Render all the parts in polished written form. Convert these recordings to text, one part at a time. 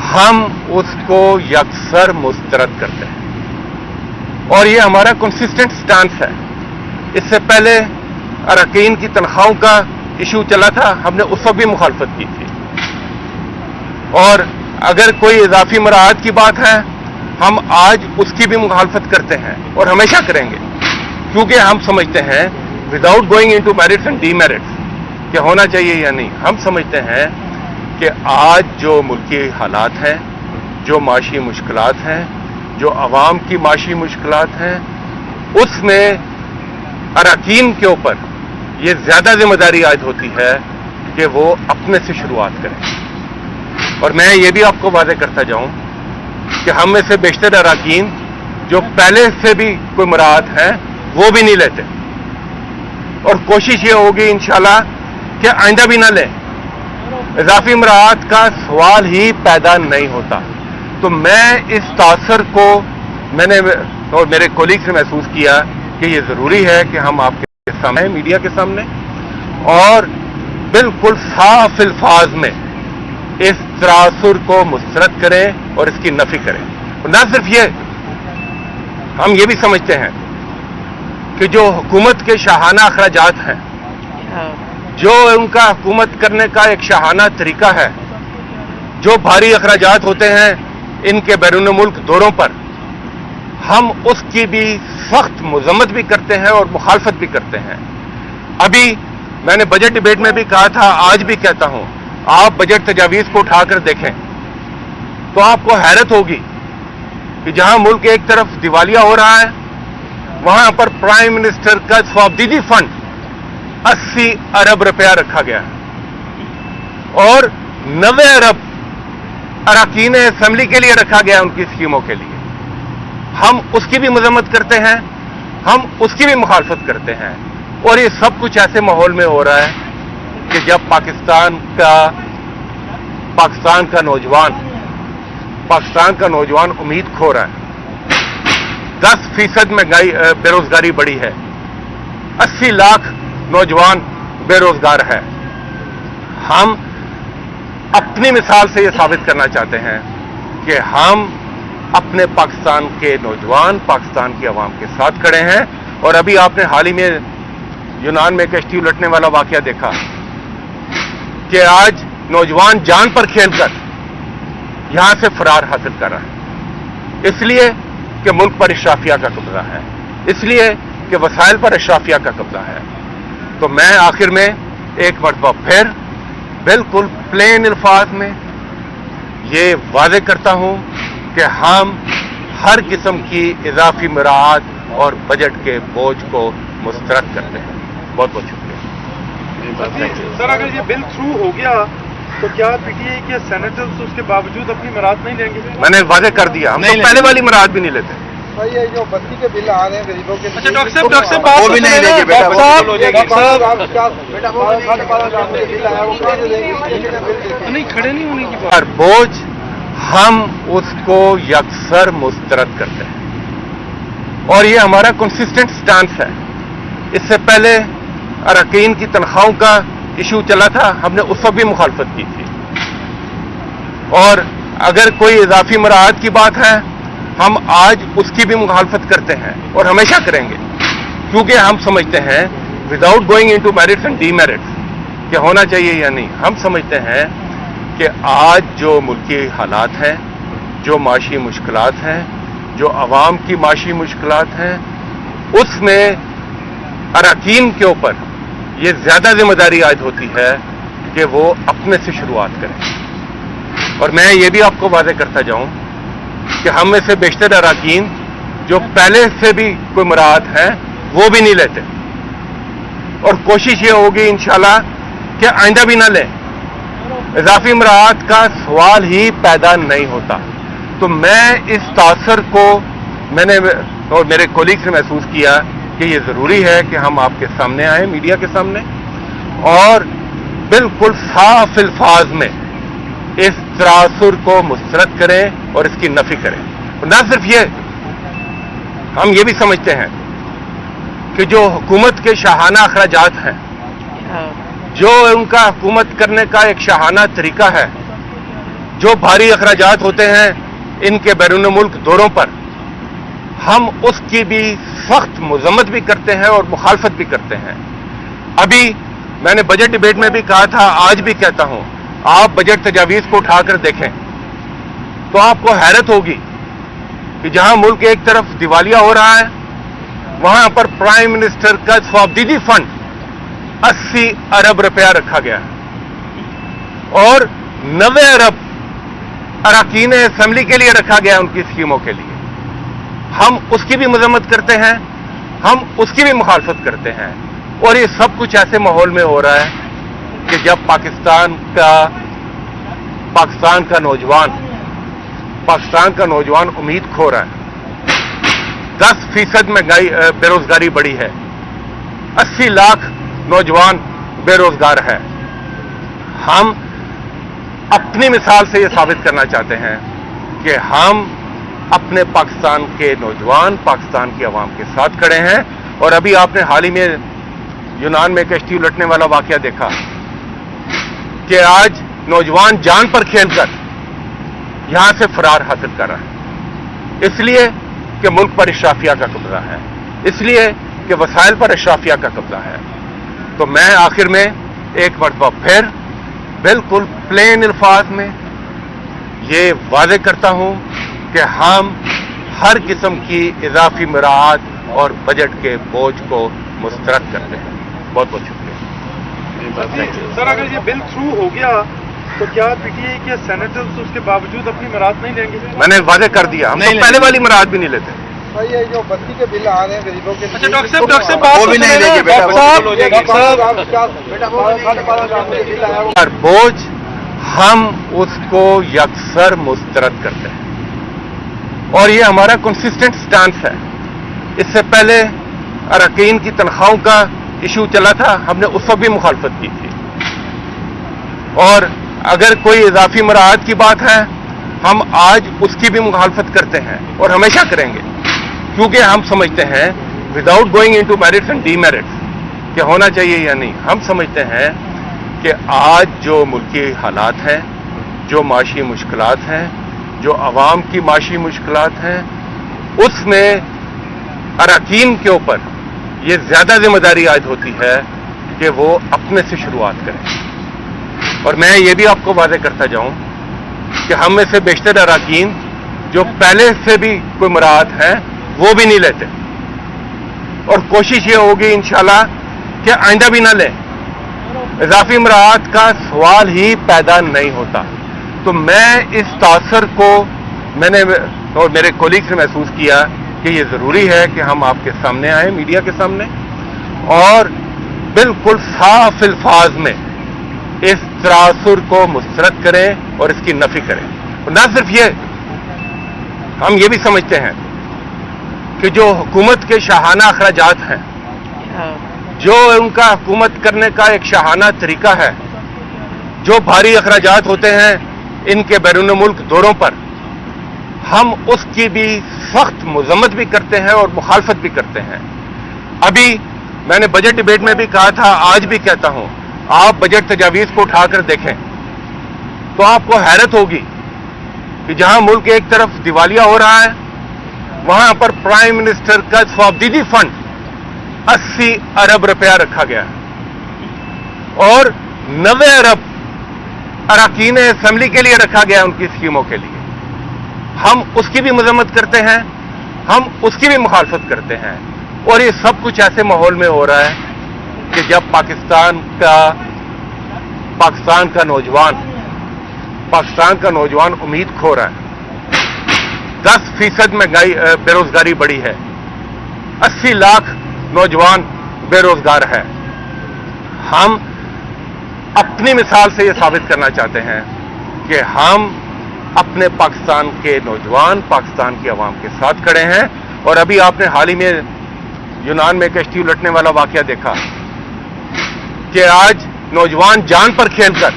हम उसको यकसर मुस्तरद करते हैं और ये हमारा कंसिस्टेंट स्टांस है। इससे पहले अरकान की तनख्वाहों का इशू चला था, हमने उस वक्त भी मुखालफत की थी। और अगर कोई इजाफी मराहत की बात है, हम आज उसकी भी मुखालफत करते हैं और हमेशा करेंगे, क्योंकि हम समझते हैं without going into merits and demerits कि होना चाहिए या नहीं, हम समझते हैं कि आज जो मुल्की हालात हैं, जो माशी मुश्किलात हैं, जो अवाम की माशी मुश्किलात हैं, उसमें अरकान के ऊपर ये ज्यादा जिम्मेदारी आयद होती है कि वो अपने से शुरुआत करें। और मैं ये भी आपको वादे करता जाऊं कि हम में से बेशतर अरकान जो पहले से भी कोई मराहत है वो भी नहीं लेते, और कोशिश ये होगी इंशाल्लाह कि आइंदा भी ना लें। इजाफी मराहत का सवाल ही पैदा नहीं होता। तो मैं इस तासर को मैंने और मेरे कोलीग से महसूस किया कि ये जरूरी है कि हम आपके सामने, मीडिया के सामने, और बिल्कुल साफ अल्फाज में इस तरासुर को मुस्तरद करें और इसकी नफी करें। न सिर्फ ये, हम ये भी समझते हैं कि जो हुकूमत के शाहाना अखराजात हैं, जो उनका हुकूमत करने का एक शाहाना तरीका है, जो भारी अखराजात होते हैं इनके बैरून मुल्क दौरों पर, हम उसकी भी सख्त मजम्मत भी करते हैं और मुखालफत भी करते हैं। अभी मैंने बजट डिबेट में भी कहा था, आज भी कहता हूं, आप बजट तजावीज को उठाकर देखें तो आपको हैरत होगी कि जहां मुल्क एक तरफ दिवालिया हो रहा है, वहां पर प्राइम मिनिस्टर का स्वाबदीदी फंड 80 अरब रुपया रखा गया है और 90 अरब अरकान असेंबली के लिए रखा गया है, उनकी स्कीमों के लिए। हम उसकी भी मजम्मत करते हैं, हम उसकी भी मुखालफत करते हैं, और ये सब कुछ ऐसे माहौल में हो रहा है कि जब पाकिस्तान का नौजवान उम्मीद खो रहा है, 10% महंगाई बेरोजगारी बढ़ी है, 80 लाख नौजवान बेरोजगार है। हम अपनी मिसाल से यह साबित करना चाहते हैं कि हम अपने पाकिस्तान के नौजवान, पाकिस्तान की आवाम के साथ खड़े हैं। और अभी आपने हाल ही में यूनान में कश्ती उलटने वाला वाकया देखा कि आज नौजवान जान पर खेलकर यहां से फरार हासिल कर रहा है, इसलिए कि मुल्क पर अशराफिया का कब्जा है, इसलिए कि वसाइल पर अशराफिया का कब्जा है। तो मैं आखिर में एक मरतबा फिर बिल्कुल प्लेन अल्फाज में ये वादे करता हूं कि हम हर किस्म की इजाफी मराहत और बजट के बोझ को मुस्तरद करते हैं। बहुत बहुत शुक्रिया सर। अगर ये बिल थ्रू हो गया तो क्या पीटीआई के सेनेटर्स उसके बावजूद अपनी मराहत नहीं लेंगे? मैंने वादे कर दिया, हम तो पहले वाली मराहत भी नहीं लेते। ये जो बस्ती के बिल आ रहे हैं गरीबों के, अच्छा डॉक्टर साहब वो भी नहीं लेंगे बेटा, नहीं खड़े नहीं होने की बात। बोझ हम उसको यकसर मुस्तरद करते हैं और ये हमारा कंसिस्टेंट स्टांस है। इससे पहले अरकान की तनख्वाहों का इशू चला था, हमने उस वक्त भी मुखालफत की थी। और अगर कोई इजाफी मराहत की बात है, हम आज उसकी भी मुखालफत करते हैं और हमेशा करेंगे, क्योंकि हम समझते हैं without going into merits and demerits कि होना चाहिए या नहीं, हम समझते हैं कि आज जो मुल्की हालात हैं, जो माशी मुश्किलात हैं, जो अवाम की माशी मुश्किलात हैं, उसमें अरकान के ऊपर ये ज्यादा जिम्मेदारी आयद होती है कि वो अपने से शुरुआत करें। और मैं ये भी आपको वादे करता जाऊं कि हम में से बेशतर अरकान जो पहले से भी कोई मराहत है वो भी नहीं लेते, और कोशिश ये होगी इंशाल्लाह कि आइंदा भी ना लें। इजाफी मराहत का सवाल ही पैदा नहीं होता। तो मैं इस तासर को मैंने और मेरे कोलीग से महसूस किया कि ये जरूरी है कि हम आपके सामने आए, मीडिया के सामने, और बिल्कुल साफ अल्फाज में इस तरासुर को मुस्तरद करें और इसकी नफी करें। न सिर्फ ये, हम ये भी समझते हैं कि जो हुकूमत के शाहाना अखराजात हैं, जो उनका हुकूमत करने का एक शाहाना तरीका है, जो भारी अखराजात होते हैं इनके बैरून मुल्क दौरों पर, हम उसकी भी सख्त मजम्मत भी करते हैं और मुखालफत भी करते हैं। अभी मैंने बजट डिबेट में भी कहा था, आज भी कहता हूं, आप बजट तजावीज को उठाकर देखें तो आपको हैरत होगी कि जहां मुल्क एक तरफ दिवालिया हो रहा है, वहां पर प्राइम मिनिस्टर का स्वाबदीदी फंड 80 अरब रुपया रखा गया है और 90 अरब अरकान असेंबली के लिए रखा गया है, उनकी स्कीमों के लिए। हम उसकी भी मजम्मत करते हैं, हम उसकी भी मुखालफत करते हैं, और ये सब कुछ ऐसे माहौल में हो रहा है कि जब पाकिस्तान का नौजवान उम्मीद खो रहा है, 10% महंगाई बेरोजगारी बढ़ी है, 80 लाख नौजवान बेरोजगार है। हम अपनी मिसाल से ये साबित करना चाहते हैं कि हम अपने पाकिस्तान के नौजवान, पाकिस्तान की आवाम के साथ खड़े हैं। और अभी आपने हाल ही में यूनान में कश्ती उलटने वाला वाकया देखा कि आज नौजवान जान पर खेलकर यहां से फरार हासिल कर रहा है, इसलिए कि मुल्क पर इशराफिया का कब्जा है, इसलिए कि वसाइल पर इशराफिया का कब्जा है। तो मैं आखिर में एक मरतबा फिर बिल्कुल प्लेन अल्फाज में ये वादे करता हूं कि हम हर किस्म की इजाफी मराहत और बजट के बोझ को मुस्तरद करते हैं। बहुत बहुत शुक्रिया। सर, अगर ये बिल थ्रू हो गया तो क्या पीटीआई के सेनेटर्स उसके बावजूद अपनी मराहत नहीं लेंगे? मैंने वादे कर दिया, हम तो पहले वाली मराहत भी नहीं लेते। भाई ये जो बस्ती के बिल आ रहे हैं गरीबों के, अच्छा डॉक्टर साहब बात वो भी नहीं लेंगे बेटा, और बोझ हम उसको यकसर मुस्तरद करते हैं और ये हमारा कंसिस्टेंट स्टांस है। इससे पहले अरकान की तनख्वाहों का इशू चला था, हमने उस वक्त भी मुखालफत की थी। और अगर कोई इजाफी मराहत की बात है, हम आज उसकी भी मुखालफत करते हैं और हमेशा करेंगे, क्योंकि हम समझते हैं without going into merits and demerits कि होना चाहिए या नहीं, हम समझते हैं कि आज जो मुल्की हालात हैं, जो माशी मुश्किलात हैं, जो आवाम की माशी मुश्किलात हैं, उसमें अरकान के ऊपर ये ज्यादा जिम्मेदारी आयद होती है कि वो अपने से शुरुआत करें। और मैं ये भी आपको वादे करता जाऊं कि हम में से बेशतर अरकान जो पहले से भी कोई मराहत है वो भी नहीं लेते, और कोशिश ये होगी इंशाल्लाह कि आइंदा भी ना लें। इजाफी मराहत का सवाल ही पैदा नहीं होता। तो मैं इस तासर को मैंने और मेरे कोलीग से महसूस किया कि ये जरूरी है कि हम आपके सामने आए, मीडिया के सामने, और बिल्कुल साफ अल्फाज में इस तरासुर को मुस्तरद करें और इसकी नफी करें। और न सिर्फ ये, हम ये भी समझते हैं कि जो हुकूमत के शाहाना अखराजात हैं, जो उनका हुकूमत करने का एक शाहाना तरीका है, जो भारी अखराजात होते हैं इनके बैरून मुल्क दौरों पर, हम उसकी भी सख्त मजम्मत भी करते हैं और मुखालफत भी करते हैं। अभी मैंने बजट डिबेट में भी कहा था, आज भी कहता हूं, आप बजट तजावीज को उठाकर देखें तो आपको हैरत होगी कि जहां मुल्क एक तरफ दिवालिया हो रहा है, वहां पर प्राइम मिनिस्टर का स्वाबदीदी फंड 80 अरब रुपया रखा गया है और 90 अरब अरकान असेंबली के लिए रखा गया है, उनकी स्कीमों के लिए। हम उसकी भी मजम्मत करते हैं, हम उसकी भी मुखालफत करते हैं, और ये सब कुछ ऐसे माहौल में हो रहा है कि जब पाकिस्तान का नौजवान उम्मीद खो रहा है, 10% महंगाई बेरोजगारी बढ़ी है, 80 लाख नौजवान बेरोजगार है। हम अपनी मिसाल से ये साबित करना चाहते हैं कि हम अपने पाकिस्तान के नौजवान, पाकिस्तान की आवाम के साथ खड़े हैं। और अभी आपने हाल ही में यूनान में कश्ती उलटने वाला वाकया देखा कि आज नौजवान जान पर खेलकर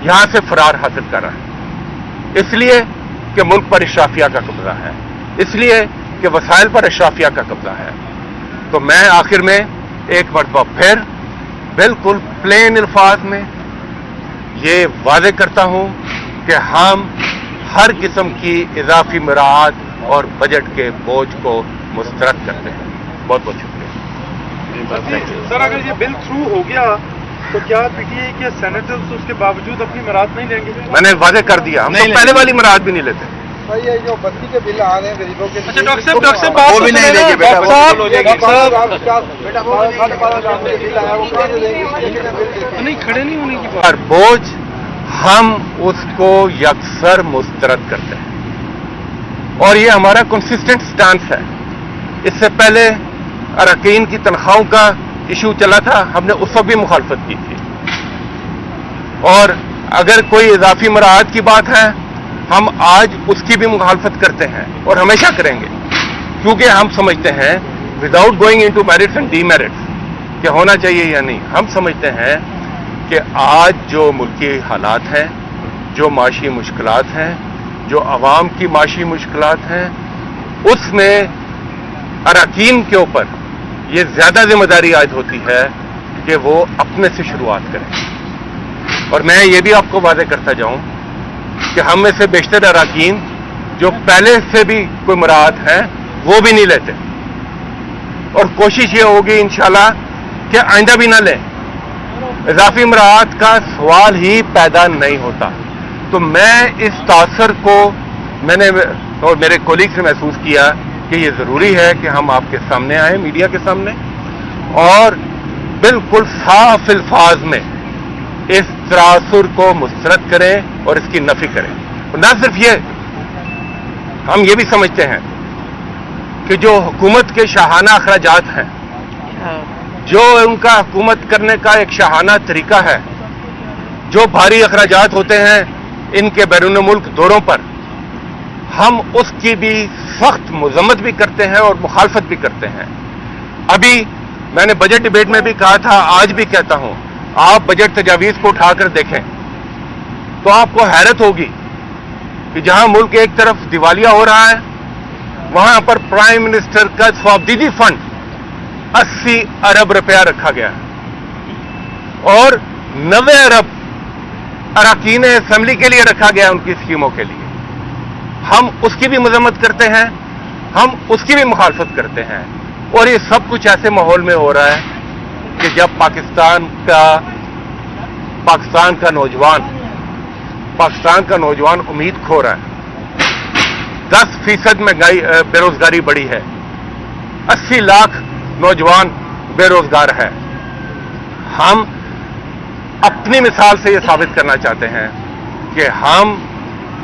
यहां से फरार हासिल कर रहा है, इसलिए कि मुल्क पर इशराफिया का कब्जा है, इसलिए कि वसाइल पर इशराफिया का कब्जा है। तो मैं आखिर में एक मरतबा फिर बिल्कुल प्लेन अल्फाज में ये वादे करता हूं कि हम हर किस्म की इजाफी मराहत और बजट के बोझ को मुस्तरद करते हैं। बहुत बहुत शुक्रिया। सर, अगर ये बिल थ्रू हो गया तो क्या पीटीआई के सेनेटर्स उसके बावजूद अपनी मराद नहीं लेंगे? मैंने वादे कर दिया, हम तो पहले वाली मराहत भी नहीं लेते। भाई ये जो बस्ती के बिल आ रहे हैं गरीबों के अच्छा डॉक्टर साहब बात वो भी नहीं लेंगे बेटा, नहीं, खड़े नहीं होने की बात। और बोझ हम उसको यकसर मुस्तरद करते हैं और ये हमारा कंसिस्टेंट स्टांस है। इससे पहले अरकान की तनख्वाहों का इशू चला था, हमने उस वक्त भी मुखालफत की थी। और अगर कोई इजाफी मराहत की बात है, हम आज उसकी भी मुखालफत करते हैं और हमेशा करेंगे, क्योंकि हम समझते हैं without going into merits and demerits कि होना चाहिए या नहीं, हम समझते हैं कि आज जो मुल्की हालात हैं, जो माशी मुश्किलात हैं, जो आवाम की माशी मुश्किलात हैं, उसमें अरकान के ऊपर ये ज्यादा जिम्मेदारी आज होती है कि वो अपने से शुरुआत करें। और मैं ये भी आपको वादे करता जाऊं कि हम में से बेशतर अरकान जो पहले से भी कोई मराहत है वो भी नहीं लेते, और कोशिश ये होगी इंशाल्लाह कि आइंदा भी ना लें। इजाफी मराहत का सवाल ही पैदा नहीं होता। तो मैं इस तासर को मैंने और मेरे कोलीग से महसूस किया कि ये जरूरी है कि हम आपके सामने आए, मीडिया के सामने, और बिल्कुल साफ अल्फाज में इस तरासुर को मुस्तरद करें और इसकी नफी करें। और न सिर्फ ये, हम ये भी समझते हैं कि जो हुकूमत के शाहाना अखराजात हैं, जो उनका हुकूमत करने का एक शाहाना तरीका है, जो भारी अखराजात होते हैं इनके बैरून मुल्क दौरों पर, हम उसकी भी सख्त मजम्मत भी करते हैं और मुखालफत भी करते हैं। अभी मैंने बजट डिबेट में भी कहा था, आज भी कहता हूं, आप बजट तजावीज को उठाकर देखें तो आपको हैरत होगी कि जहां मुल्क एक तरफ दिवालिया हो रहा है, वहां पर प्राइम मिनिस्टर का स्वाबदीदी फंड 80 अरब रुपया रखा गया है और 90 अरब अरकान असेंबली के लिए रखा गया है, उनकी स्कीमों के लिए। हम उसकी भी मजम्मत करते हैं, हम उसकी भी मुखालफत करते हैं, और ये सब कुछ ऐसे माहौल में हो रहा है कि जब पाकिस्तान का नौजवान उम्मीद खो रहा है, 10% महंगाई बेरोजगारी बढ़ी है, 80 लाख नौजवान बेरोजगार है। हम अपनी मिसाल से ये साबित करना चाहते हैं कि हम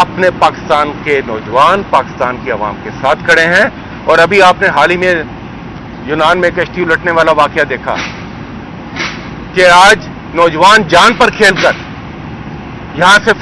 अपने पाकिस्तान के नौजवान, पाकिस्तान की आवाम के साथ खड़े हैं। और अभी आपने हाल ही में यूनान में कश्ती उलटने वाला वाकया देखा कि आज नौजवान जान पर खेलकर यहां से